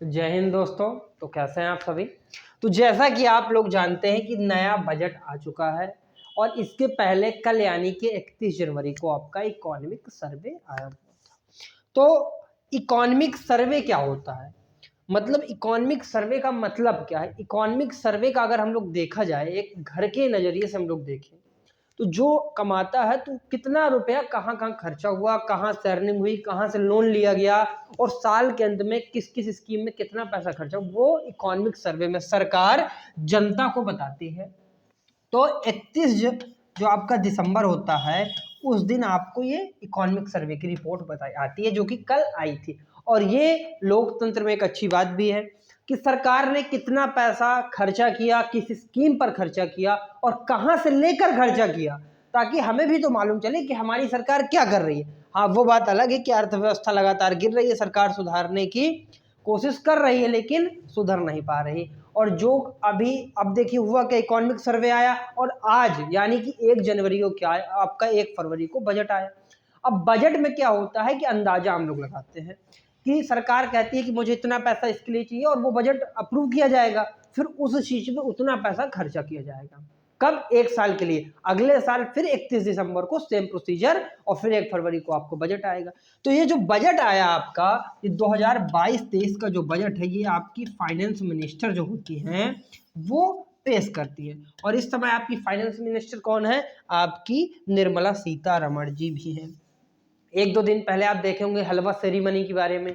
जय हिंद दोस्तों। तो कैसे हैं आप सभी। तो जैसा कि आप लोग जानते हैं कि नया बजट आ चुका है और इसके पहले कल यानी कि 31 जनवरी को आपका इकोनॉमिक सर्वे आया हुआ था। तो इकोनॉमिक सर्वे क्या होता है, मतलब इकोनॉमिक सर्वे का मतलब क्या है। इकोनॉमिक सर्वे का अगर हम लोग देखा जाए, एक घर के नज़रिए से हम लोग देखें तो जो कमाता है तो कितना रुपया कहाँ कहाँ खर्चा हुआ, कहाँ से अर्निंग हुई, कहाँ से लोन लिया गया और साल के अंत में किस किस स्कीम में कितना पैसा खर्चा, वो इकोनॉमिक सर्वे में सरकार जनता को बताती है। तो 31 जो आपका दिसंबर होता है उस दिन आपको ये इकोनॉमिक सर्वे की रिपोर्ट बताई आती है, जो कि कल आई थी। और ये लोकतंत्र में एक अच्छी बात भी है कि सरकार ने कितना पैसा खर्चा किया, किस स्कीम पर खर्चा किया और कहां से लेकर खर्चा किया, ताकि हमें भी तो मालूम चले कि हमारी सरकार क्या कर रही है। हाँ, वो बात अलग है कि अर्थव्यवस्था लगातार गिर रही है, सरकार सुधारने की कोशिश कर रही है लेकिन सुधर नहीं पा रही। और जो अभी अब देखिए हुआ कि इकोनॉमिक सर्वे आया और आज यानी कि 1 जनवरी को क्या है, आपका 1 फरवरी को बजट आया। अब बजट में क्या होता है कि अंदाजा हम लोग लगाते हैं कि सरकार कहती है कि मुझे इतना पैसा इसके लिए चाहिए और वो बजट अप्रूव किया जाएगा, फिर उस चीज में उतना पैसा खर्चा किया जाएगा। कब? 1 साल के लिए। अगले साल फिर 31 दिसंबर को सेम प्रोसीजर और फिर 1 फरवरी को आपको बजट आएगा। तो ये जो बजट आया आपका, ये 2022-23 का जो बजट है, ये आपकी फाइनेंस मिनिस्टर जो होती हैं वो पेश करती है। और इस समय आपकी फाइनेंस मिनिस्टर कौन है? आपकी निर्मला सीतारमण जी भी हैं। 1-2 दिन पहले आप देखे होंगे हलवा सेरेमनी के बारे में,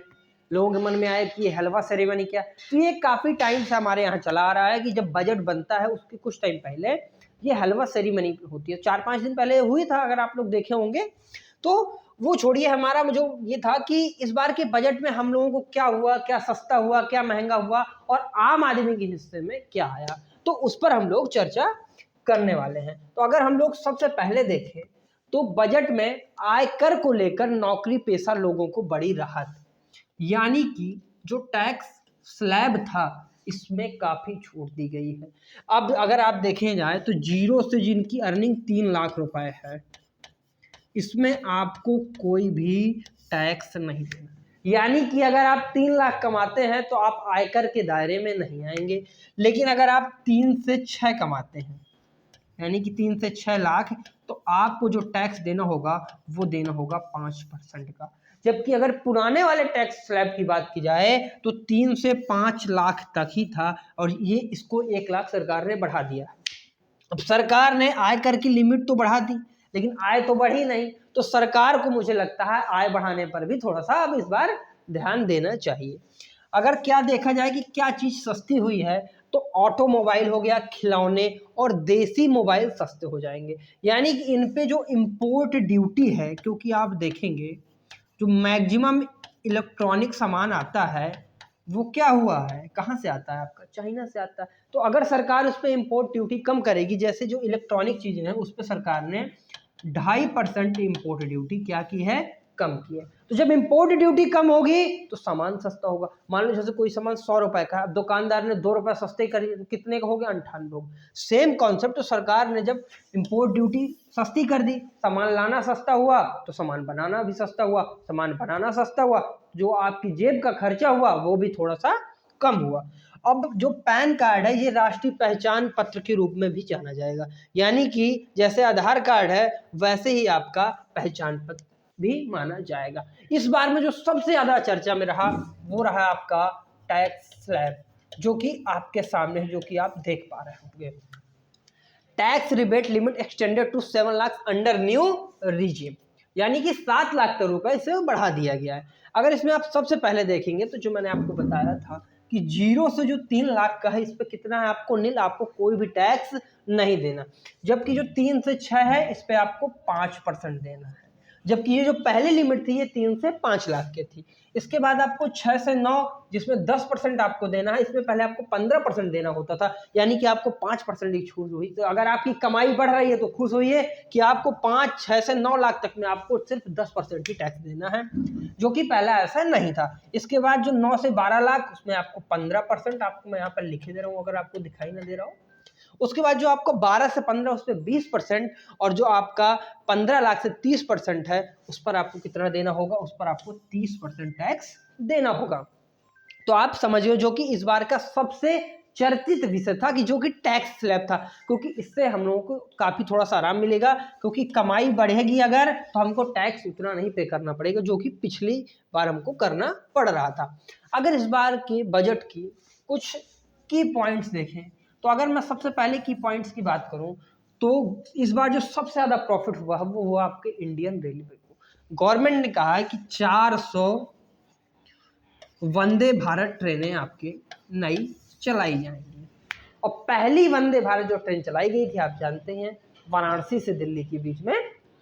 लोगों के मन में आया कि ये हलवा सेरेमनी क्या। तो ये काफ़ी टाइम से हमारे यहाँ चला आ रहा है कि जब बजट बनता है उसके कुछ टाइम पहले ये हलवा सेरेमनी होती है। 4-5 दिन पहले हुई था, अगर आप लोग देखे होंगे। तो वो छोड़िए, हमारा जो ये था कि इस बार के बजट में हम लोगों को क्या हुआ, क्या सस्ता हुआ, क्या महंगा हुआ और आम आदमी के हिस्से में क्या आया, तो उस पर हम लोग चर्चा करने वाले हैं। तो अगर हम लोग सबसे पहले देखें तो बजट में आयकर को लेकर नौकरी पेशा लोगों को बड़ी राहत, यानी कि जो टैक्स स्लैब था इसमें काफी छूट दी गई है। अब अगर आप देखें जाए तो जीरो से जिनकी अर्निंग 3 लाख रुपए है, इसमें आपको कोई भी टैक्स नहीं देना। यानी कि अगर आप 3 लाख कमाते हैं तो आप आयकर के दायरे में नहीं आएंगे। लेकिन अगर आप 3 से 6 कमाते हैं, यानी कि 3 से 6 लाख, तो आपको जो टैक्स देना होगा वो देना होगा 5% का। जबकि अगर पुराने वाले टैक्स स्लैब की बात की जाए तो 3 से 5 लाख तक ही था और ये इसको 1 लाख सरकार ने बढ़ा दिया। अब सरकार ने आयकर की लिमिट तो बढ़ा दी लेकिन आय तो बढ़ी नहीं, तो सरकार को मुझे लगता है आय बढ़ाने पर भी थोड़ा सा अब इस बार ध्यान देना चाहिए। अगर क्या देखा जाए कि क्या चीज सस्ती हुई है, तो ऑटोमोबाइल हो गया, खिलौने और देसी मोबाइल सस्ते हो जाएंगे। यानी कि इन पे जो इम्पोर्ट ड्यूटी है, क्योंकि आप देखेंगे जो मैक्सिमम इलेक्ट्रॉनिक सामान आता है वो क्या हुआ है, कहाँ से आता है? आपका चाइना से आता है। तो अगर सरकार उस पर इम्पोर्ट ड्यूटी कम करेगी, जैसे जो इलेक्ट्रॉनिक चीजें हैं उस पर सरकार ने 2.5% इम्पोर्ट ड्यूटी क्या की है, कम की है। तो जब इम्पोर्ट ड्यूटी कम होगी तो सामान सस्ता होगा। मान लो जैसे कोई सामान 100 रुपए का है, दुकानदार ने 2 रुपए सस्ते कर, कितने का हो गया? 98 रुपए। सेम कॉन्सेप्ट, तो सरकार ने जब इम्पोर्ट ड्यूटी सस्ती कर दी, सामान लाना सस्ता हुआ तो सामान बनाना भी सस्ता हुआ, सामान बनाना सस्ता हुआ, जो आपकी जेब का खर्चा हुआ वो भी थोड़ा सा कम हुआ। अब जो पैन कार्ड है ये राष्ट्रीय पहचान पत्र के रूप में भी जाना जाएगा, यानी कि जैसे आधार कार्ड है वैसे ही आपका पहचान पत्र भी माना जाएगा। इस बार में जो सबसे ज्यादा चर्चा में रहा वो रहा आपका टैक्स स्लैब, जो कि आपके सामने है, जो कि आप देख पा रहे होंगे। Tax rebate limit extended to 7 lakh under new regime, यानी कि 7 लाख रुपए इसे बढ़ा दिया गया है। अगर इसमें आप सबसे पहले देखेंगे तो जो मैंने आपको बताया था कि जीरो से जो 3 लाख का है इस पर कितना है, आपको नील, आपको कोई भी टैक्स नहीं देना। जबकि जो 3 से 6 है इस पर आपको 5% देना है। जबकि ये जो पहली लिमिट थी ये 3 से 5 लाख की थी। इसके बाद आपको 6 से 9 जिसमें 10% आपको देना है, इसमें पहले आपको 15% देना होता था, यानी कि आपको 5% की छूट हुई। तो अगर आपकी कमाई बढ़ रही है तो खुश होइए कि आपको 5, 6 से 9 लाख तक में आपको सिर्फ 10% ही टैक्स देना है, जो कि पहला ऐसा नहीं था। इसके बाद जो 9 से 12 लाख उसमें आपको 15%, आपको मैं यहाँ पर लिखे दे रहा हूँ अगर आपको दिखाई ना दे रहा हो। उसके बाद जो आपको 12 से 15 उस पर 20%, और जो आपका 15 लाख से 30% है उस पर आपको कितना देना होगा, उस पर आपको 30% टैक्स देना होगा। तो आप समझिए जो कि इस बार का सबसे चर्चित विषय था कि जो कि टैक्स स्लैब था, क्योंकि इससे हम लोगों को काफ़ी थोड़ा सा आराम मिलेगा, क्योंकि कमाई बढ़ेगी अगर तो हमको टैक्स उतना नहीं पे करना पड़ेगा जो कि पिछली बार हमको करना पड़ रहा था। अगर इस बार के बजट की कुछ की पॉइंट्स देखें तो अगर मैं सबसे पहले की पॉइंट्स की बात करूं तो इस बार जो सबसे ज़्यादा प्रॉफिट हुआ है वो हुआ आपके इंडियन रेलवे को। गवर्नमेंट ने कहा है कि 400 वंदे भारत ट्रेनें आपके नई चलाई जाएंगी, और पहली वंदे भारत जो ट्रेन चलाई गई थी आप जानते हैं वाराणसी से दिल्ली के बीच में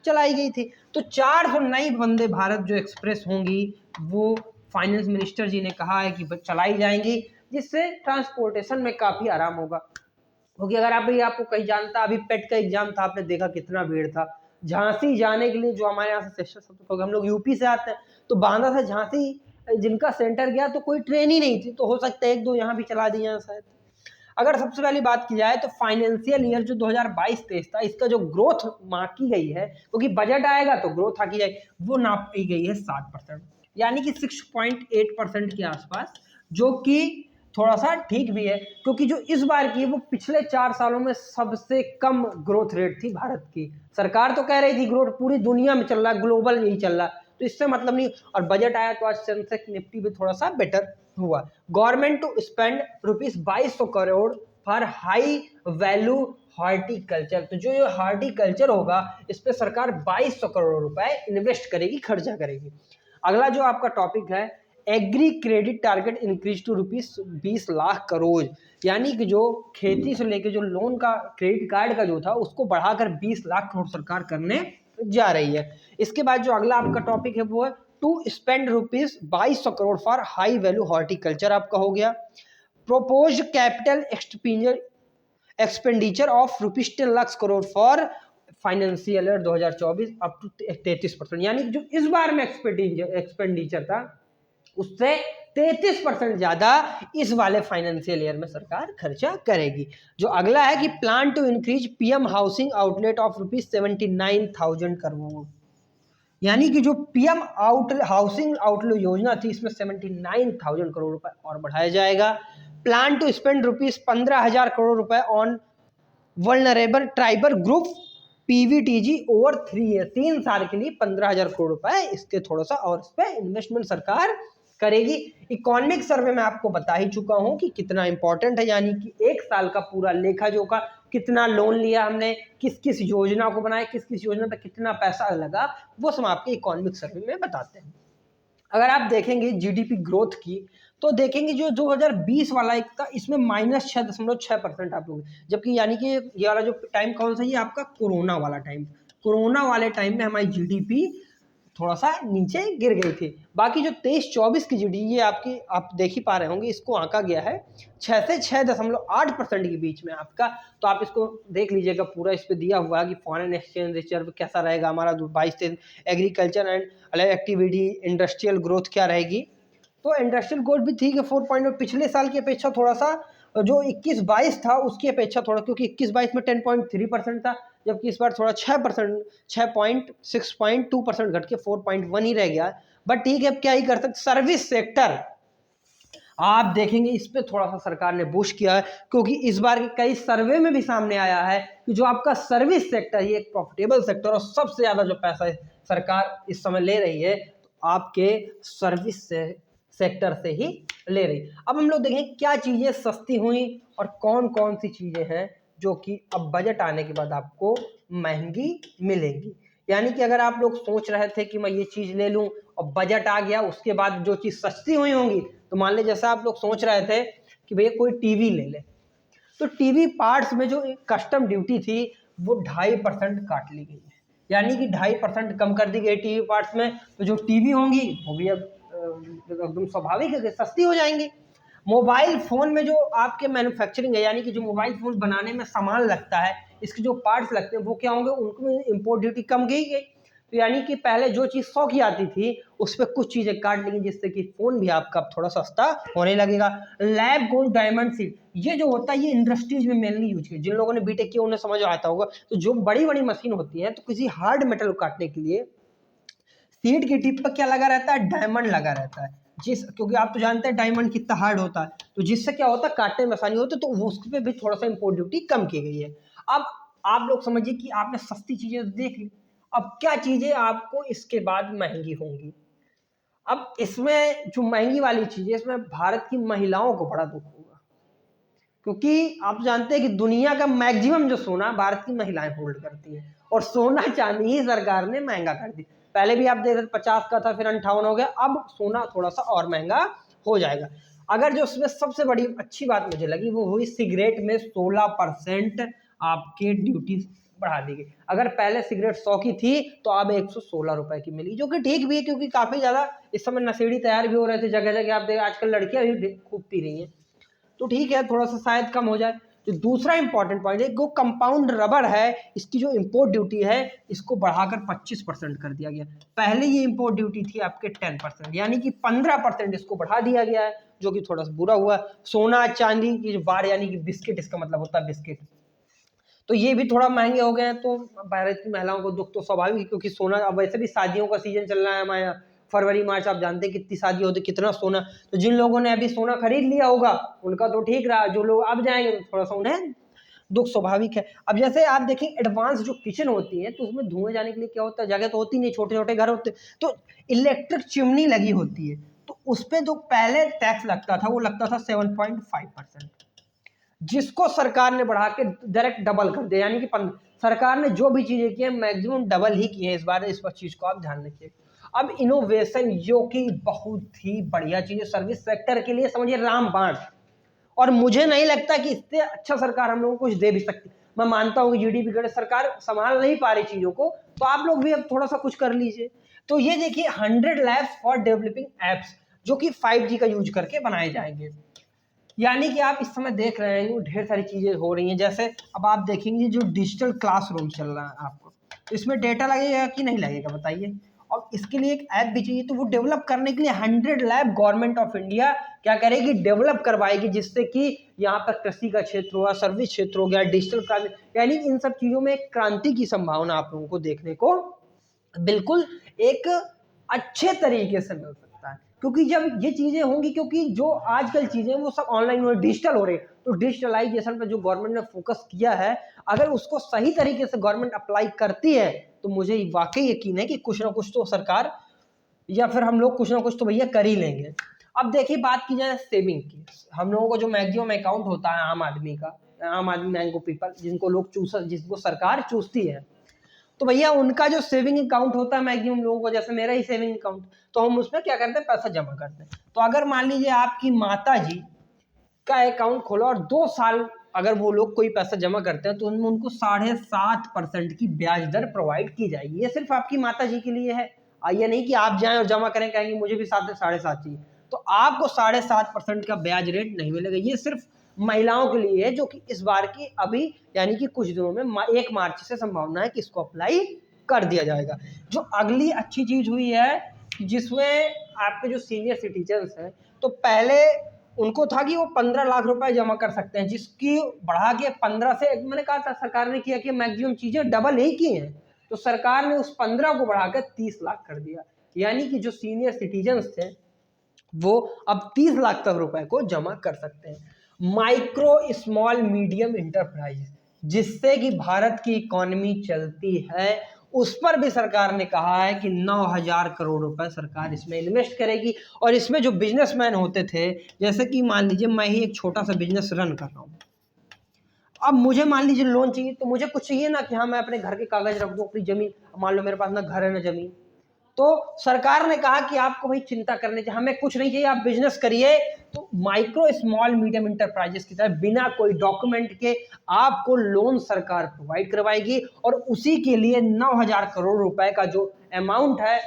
चलाई गई थी। तो 400 नई वंदे भारत जो एक्सप्रेस होंगी वो फाइनेंस मिनिस्टर जी ने कहा है कि चलाई जाएंगी, जिससे ट्रांसपोर्टेशन में काफ़ी आराम होगा। क्योंकि अगर आपको कहीं जानता, अभी पेट का एग्जाम था, आपने देखा कितना भीड़ था। झांसी जाने के लिए जो हमारे यहाँ से सेशन सब, हम लोग यूपी से आते हैं, तो बांदा से झांसी जिनका सेंटर गया तो कोई ट्रेन ही नहीं थी, तो हो सकता है एक दो यहाँ भी चला दी जाए शायद। अगर सबसे पहली बात की जाए तो फाइनेंशियल ईयर जो 2022-23 था, इसका जो ग्रोथ मांगी गई है, क्योंकि बजट आएगा तो ग्रोथ आकी जाए, वो नापी गई है 7%, यानी कि 6.8% के आसपास, जो कि थोड़ा सा ठीक भी है, क्योंकि जो इस बार की वो पिछले 4 सालों में सबसे कम ग्रोथ रेट थी भारत की। सरकार तो कह रही थी ग्रोथ पूरी दुनिया में चल रहा है, ग्लोबल यही चल रहा है, तो इससे मतलब नहीं। और बजट आया तो आज सेंसेक्स निफ्टी भी थोड़ा सा बेटर हुआ। Government to spend ₹2200 crore for high value horticulture, तो जो ये हॉर्टिकल्चर होगा इस पे सरकार 2200 करोड़ रुपए इन्वेस्ट करेगी, खर्चा करेगी। अगला जो आपका टॉपिक है, agri credit target increase to ₹20 lakh crore, यानी कि जो खेती से लेके जो लोन का क्रेडिट कार्ड का जो था उसको बढ़ाकर 20 लाख करोड़ सरकार करने जा रही है। इसके बाद जो अगला आपका टॉपिक है वो है to spend ₹2200 crore for high value horticulture आपका हो गया। Propose capital expenditure of ₹10 lakh crore for financial year 2024 up to 33%, यानी कि जो इस बार में एक्सपेंडिचर था उससे 33% ज्यादा इस वाले फाइनेंशियल ईयर में सरकार खर्चा करेगी। जो अगला है कि plan to increase PM housing outlet of ₹79,000 crore, यानी कि जो पीएम हाउसिंग आउटलेट योजना थी इसमें 79,000 करोड़ रुपए और बढ़ाया जाएगा। प्लान टू स्पेंड ₹15,000 करोड़ रुपए on vulnerable tribal group PVTG over 3 year, 3 साल के लिए 15,000 करोड़ रुपए इसके थोड़ा सा और इस पे इन्वेस्टमेंट सरकार करेगी। इकोनॉमिक सर्वे में आपको बता ही चुका हूं कि कितना इंपॉर्टेंट है, यानी कि 1 साल का पूरा लेखा जोखा, कितना लोन लिया हमने, किस किस योजना को बनाया, किस किस योजना पे कितना पैसा लगा, वो सब आपके इकोनॉमिक सर्वे में बताते हैं। अगर आप देखेंगे जीडीपी ग्रोथ की तो देखेंगे जो 2020 वाला एक था इसमें -6.6% आप लोग, जबकि यानी कि ये वाला जो टाइम कौन सा, ये आपका कोरोना वाला टाइम, कोरोना वाले टाइम में हमारी जीडीपी थोड़ा सा नीचे गिर गई थी। बाकी जो 23-24 की जीडीपी ये आपकी आप देख ही पा रहे होंगे, इसको आंका गया है 6 से 6.8% के बीच में आपका। तो आप इसको देख लीजिएगा, पूरा इस पे दिया हुआ है कि फॉरेन एक्सचेंज रिजर्व कैसा रहेगा हमारा 22-23, agriculture and activity industrial growth क्या रहेगी। तो इंडस्ट्रियल ग्रोथ भी ठीक है 4 पिछले साल की अपेक्षा थोड़ा सा जो 21-22 था उसकी अपेक्षा थोड़ा, क्योंकि 21-22 में 10.3% था, जबकि इस बार थोड़ा 6%, 6.2% घट के 4.1 ही रह गया। बट ठीक है, अब क्या ही कर सकते। सर्विस सेक्टर आप देखेंगे इस पे थोड़ा सा सरकार ने बुश किया है, क्योंकि इस बार के कई सर्वे में भी सामने आया है कि जो आपका सर्विस सेक्टर ये एक प्रॉफिटेबल सेक्टर और सबसे ज्यादा जो पैसा सरकार इस समय ले रही है तो आपके सर्विस सेक्टर से ही ले रही। अब हम लोग देखें क्या चीजें सस्ती हुई और कौन कौन सी चीजें हैं जो कि अब बजट आने के बाद आपको महंगी मिलेंगी। यानी कि अगर आप लोग सोच रहे थे कि मैं ये चीज ले लूं और बजट आ गया उसके बाद जो चीज सस्ती हुई होंगी, तो मान ले जैसा आप लोग सोच रहे थे कि भैया कोई टीवी ले ले, तो टीवी पार्ट्स में जो कस्टम ड्यूटी थी वो 2.5% काट ली गई है, यानी कि 2.5% कम कर दी गई टीवी पार्ट्स में। तो जो टीवी होंगी वो भी अब एकदम स्वाभाविक है कि सस्ती हो जाएंगी। मोबाइल फोन में जो आपके मैन्युफैक्चरिंग है, यानी कि जो मोबाइल फोन बनाने में सामान लगता है, इसके जो पार्ट्स लगते हैं वो क्या होंगे, उनको इम्पोर्ट ड्यूटी कम की गई। तो यानी कि पहले जो चीज़ 100 की आती थी उस पर कुछ चीज़ें काट लेंगी, जिससे कि फ़ोन भी आपका थोड़ा सस्ता होने लगेगा। लैब गोल्ड डायमंड सीड, ये जो होता है ये इंडस्ट्रीज में मेनली यूज किया, जिन लोगों ने बीटेक किया उन्हें समझ आता होगा। तो जो बड़ी बड़ी मशीन होती है तो किसी हार्ड मेटल को काटने के लिए सीड की टिप पर क्या लगा रहता है, डायमंड लगा रहता है। क्योंकि आप तो जानते हैं डायमंड कितना हार्ड होता है, तो जिससे क्या होता है काटने में आसानी होती है, तो उस पर भी थोड़ा सा इम्पोर्ट ड्यूटी कम की गई है। अब आप लोग समझिए कि आपने सस्ती चीजें तो देख ली, अब क्या चीजें आपको इसके बाद महंगी होंगी। अब इसमें जो महंगी वाली चीजें, इसमें भारत की महिलाओं को बड़ा दुख होगा, क्योंकि आप जानते हैं कि दुनिया का मैक्सिमम जो सोना भारत की महिलाएं होल्ड करती हैं, और सोना चांदी ही सरकार ने महंगा कर दी। पहले भी आप देख रहे 50 का था, फिर 58 हो गया, अब सोना थोड़ा सा और महंगा हो जाएगा। अगर जो उसमें सबसे बड़ी अच्छी बात मुझे लगी वो हुई सिगरेट में 16% आपके ड्यूटी बढ़ा दी गई। अगर पहले सिगरेट 100 की थी तो अब 116 रुपए की मिली, जो कि ठीक भी है, क्योंकि काफी ज्यादा इस समय नशेड़ी तैयार भी हो रहे थे जगह जगह। आप देख आजकल लड़कियां भी खूब पी रही हैं, तो ठीक है थोड़ा सा शायद कम हो जाए। तो दूसरा इंपॉर्टेंट पॉइंट है, जो कंपाउंड रबर है इसकी जो इंपोर्ट ड्यूटी है इसको बढ़ाकर 25% कर दिया गया। पहले ये इंपोर्ट ड्यूटी थी आपके 10%, यानी कि 15% इसको बढ़ा दिया गया है, जो कि थोड़ा सा बुरा हुआ। सोना चांदी की जो बार, यानी कि बिस्किट, इसका मतलब होता है बिस्किट, तो ये भी थोड़ा महंगे हो गए हैं। तो भारत की महिलाओं को दुख तो स्वाभाविक है, क्योंकि सोना, अब वैसे भी शादियों का सीजन चल रहा है हमारे यहाँ, फरवरी मार्च, आप जानते हैं कितनी शादी होती है, कितना सोना। तो जिन लोगों ने अभी सोना खरीद लिया होगा उनका तो ठीक रहा, जो लोग अब जाएंगे तो थोड़ा सा उन्हें दुख स्वाभाविक है। अब जैसे आप देखें एडवांस जो किचन होती है, तो उसमें धुएं जाने के लिए क्या होता है, जगह तो होती नहीं, छोटे छोटे घर होते, तो इलेक्ट्रिक चिमनी लगी होती है, तो उस पर जो पहले टैक्स लगता था वो लगता था 7.5%, जिसको सरकार ने बढ़ा के डायरेक्ट डबल कर दिया। यानी कि सरकार ने जो भी चीजें की है मैक्सिमम डबल ही की है इस बार। इस चीज को आप ध्यान रखिए। अब इनोवेशन, जो कि बहुत ही बढ़िया चीज है सर्विस सेक्टर के लिए, समझिए रामबाण। और मुझे नहीं लगता कि इससे अच्छा सरकार हम लोगों को कुछ दे भी सकती। मैं मानता हूँ कि जीडीपी गड़े सरकार संभाल नहीं पा रही चीजों को, तो आप लोग भी अब थोड़ा सा कुछ कर लीजिए। तो ये देखिए 100 लैब्स फॉर डेवलपिंग एप्स, जो कि 5G का यूज करके बनाए जाएंगे। यानी कि आप इस समय देख रहे हैं ढेर सारी चीजें हो रही हैं। जैसे अब आप देखेंगे जो डिजिटल क्लासरूम चल रहा है आपको, तो इसमें डेटा लगेगा कि नहीं लगेगा बताइए। और इसके लिए एक ऐप भी चाहिए, तो वो डेवलप करने के लिए 100 लैब गवर्नमेंट ऑफ इंडिया क्या करेगी, डेवलप करवाएगी, जिससे कि यहाँ पर कृषि का क्षेत्र हुआ, सर्विस क्षेत्र हो गया, डिजिटल क्रांति, यानी इन सब चीजों में एक क्रांति की संभावना आप लोगों को देखने को बिल्कुल एक अच्छे तरीके से मिल सकता है। क्योंकि जब ये चीजें होंगी, क्योंकि जो आजकल चीजें वो सब ऑनलाइन और डिजिटल हो रही है, तो डिजिटलाइजेशन पे जो गवर्नमेंट ने फोकस किया है, अगर उसको सही तरीके से गवर्नमेंट अप्लाई करती है, तो मुझे वाकई यकीन है कि कुछ ना कुछ तो सरकार या फिर हम लोग कुछ ना कुछ तो भैया कर ही लेंगे। अब देखिए बात की जाए सेविंग की, हम लोगों को जो मैक्सिमम अकाउंट होता है आम आदमी का, आम आदमी मैंगो पीपल, जिनको सरकार चूसती है, तो भैया उनका जो सेविंग अकाउंट होता है मैक्सिमम लोगों को, जैसे मेरा ही सेविंग अकाउंट, तो हम उसमें क्या करते हैं, पैसा जमा करते हैं। तो अगर मान लीजिए आपकी माता जी का अकाउंट खोला और 2 साल अगर वो लोग कोई पैसा जमा करते हैं, तो उनमें उनको 7.5% की ब्याज दर प्रोवाइड की जाएगी। ये सिर्फ आपकी माता जी के लिए है, ये नहीं कि आप जाएं और जमा करें, कहेंगे मुझे भी 7.5 चाहिए, तो आपको 7.5% का ब्याज रेट नहीं मिलेगा। ये सिर्फ महिलाओं के लिए है, जो कि इस बार की अभी यानी कि कुछ दिनों में 1 मार्च से संभावना है कि इसको अप्लाई कर दिया जाएगा। जो अगली अच्छी चीज हुई है, जिसमें आपके जो सीनियर सिटीजन्स हैं, तो पहले उनको था कि वो 15 लाख रुपए जमा कर सकते हैं, जिसकी बढ़ा के 15 से, मैंने कहा था सरकार ने किया कि मैक्सिमम चीजें डबल ही की हैं, तो सरकार ने उस 15 को बढ़ाकर 30 लाख कर दिया। यानी कि जो सीनियर सिटीजन्स थे वो अब 30 लाख तक रुपए को जमा कर सकते हैं। माइक्रो स्मॉल मीडियम इंटरप्राइज, जिससे कि भारत की इकोनॉमी चलती है, उस पर भी सरकार ने कहा है कि 9,000 करोड़ रुपए सरकार इसमें इन्वेस्ट करेगी। और इसमें जो बिजनेसमैन होते थे, जैसे कि मान लीजिए मैं ही एक छोटा सा बिजनेस रन कर रहा हूँ, अब मुझे मान लीजिए लोन चाहिए, तो मुझे कुछ चाहिए ना कि हाँ मैं अपने घर के कागज रख दूं, अपनी जमीन, मान लो मेरे पास ना घर है ना जमीन, तो सरकार ने कहा कि आपको भाई चिंता करने चाहिए, हमें कुछ नहीं चाहिए, आप बिजनेस करिए। तो माइक्रो स्मॉल मीडियम इंटरप्राइजेस की तरह बिना कोई डॉक्यूमेंट के आपको लोन सरकार प्रोवाइड करवाएगी, और उसी के लिए 9,000 करोड़ रुपए का जो अमाउंट है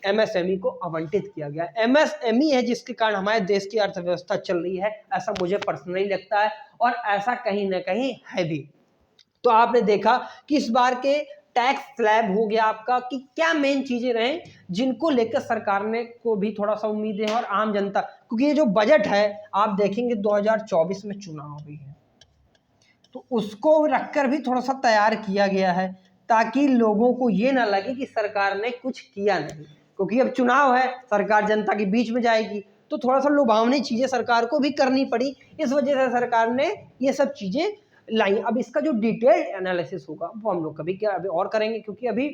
एमएसएमई को आवंटित किया गया। एमएसएमई है जिसके कारण हमारे देश की अर्थव्यवस्था चल रही है, ऐसा मुझे पर्सनली लगता है, और ऐसा कहीं ना कहीं है भी। तो आपने देखा कि इस बार के टैक्स स्लैब हो गया आपका, कि क्या मेन चीजें रहे जिनको लेकर सरकार ने को भी थोड़ा सा उम्मीदें हैं, और आम जनता, क्योंकि ये जो बजट है आप देखेंगे 2024 में चुनाव भी है, तो उसको रखकर भी थोड़ा सा तैयार किया गया है, ताकि लोगों को ये ना लगे कि सरकार ने कुछ किया नहीं, क्योंकि अब चुनाव है, सरकार जनता के बीच में जाएगी, तो थोड़ा सा लुभावनी चीज़ें सरकार को भी करनी पड़ी, इस वजह से सरकार ने ये सब चीज़ें लाई। अब इसका जो डिटेल्ड एनालिसिस होगा वो हम लोग कभी क्या अभी और करेंगे, क्योंकि अभी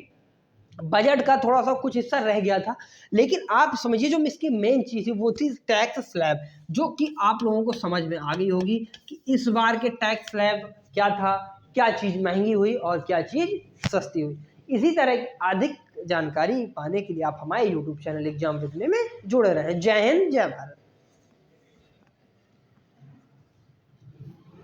बजट का थोड़ा सा कुछ हिस्सा रह गया था। लेकिन आप समझिए जो इसकी मेन चीज़ है वो थी टैक्स स्लैब, जो कि आप लोगों को समझ में आ गई होगी कि इस बार के टैक्स स्लैब क्या था, क्या चीज़ महंगी हुई और क्या चीज़ सस्ती हुई। इसी तरह की अधिक जानकारी पाने के लिए आप हमारे यूट्यूब चैनल एग्जाम विद में जुड़े रहें। जय हिंद, जय भारत।